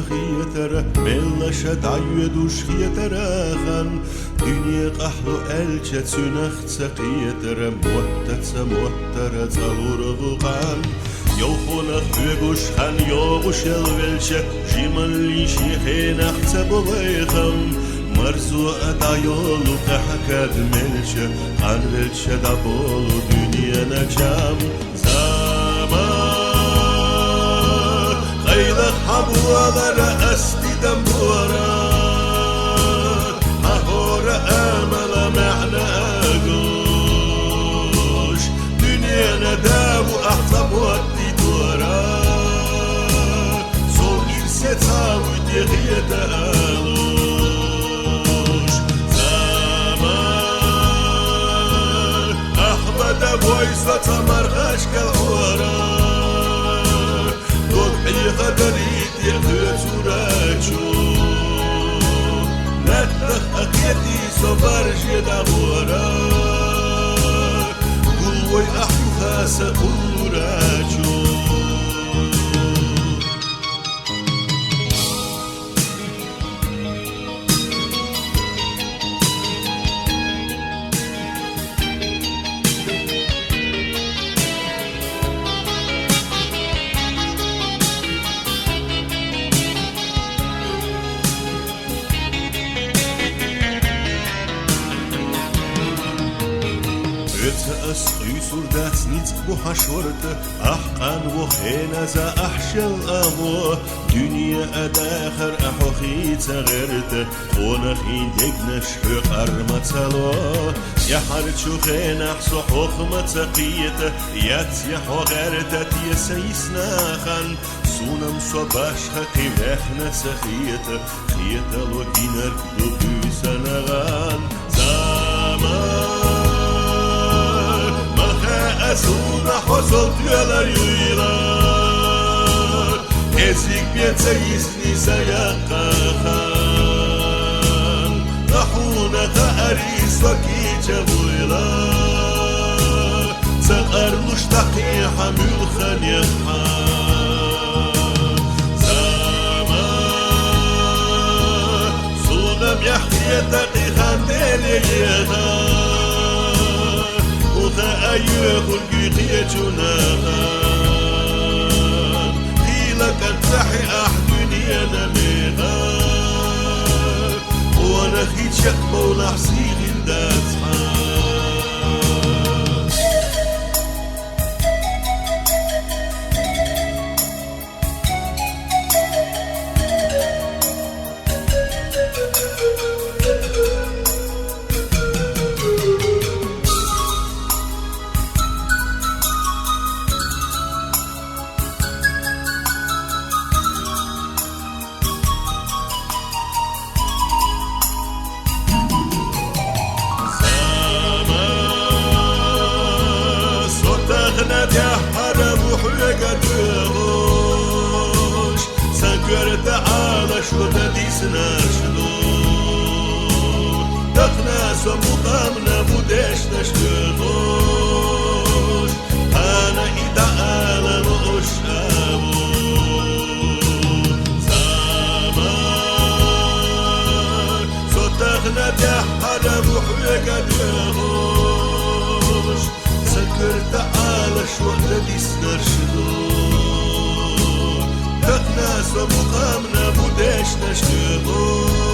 خيتر ملا شدعي دوش خيتر خان دنيا قحلو ألشة سنخت سقيتر موتر زالور غقان يوخونخ بيغوش خان يوغوش الولشة جمالي شيخينخ تبويخم مرزو أدايولو قحكاد ملشة خان ولشة دابولو دنيا نجام زمان خيلخ حبوالر أستي دمبورا ههور أمل معنا أقوش دنيا نداو أحطب ودي دورا صول إرسة تاوي ديغية ألوش زمان أحمد بويسة تمرغش كالعورا ضبحي غدريت يغيت وراجو نتخ أقيتي صبرجي دغورا قلوي أحيوها سقوراجو أسقيسور داتس نيتك بوحشورت أحقان وخينا زا أحشل أمو دنيا أداخر أحوخي تغيرت خونخي دقنش حق أرمتلو يحرد شوخين أحسو حخمة تقيت يات يحو غيرتت يسيسنا خان سونم صباش حقي وحنا سخيت خيت الوكينر دبوسا نغان زمان أسونا حصلت يلا يويلار كيسيك بيتسا يسني سياقا خان نحونا خاريس وكيجا بويلار سقر مشتقي حمل خان يخان زمان سونم يحكي تقي خان ديلي يغان أيوه الجيخية جناغان خيلك انتحي أحدني أنا ميغان وانا خيت شكبة ونحسيغ انداتحان يا حرم وحقدوش سكرت على شو تديسنا شلو تخناس ومقامنا مدش نشتغوش أنا إذا أنا مؤشابو زمان صوتخنا يا حرم وحقدوش سكرت على شو تديسنا شلو تخناس ومقامنا مدش نشتغوش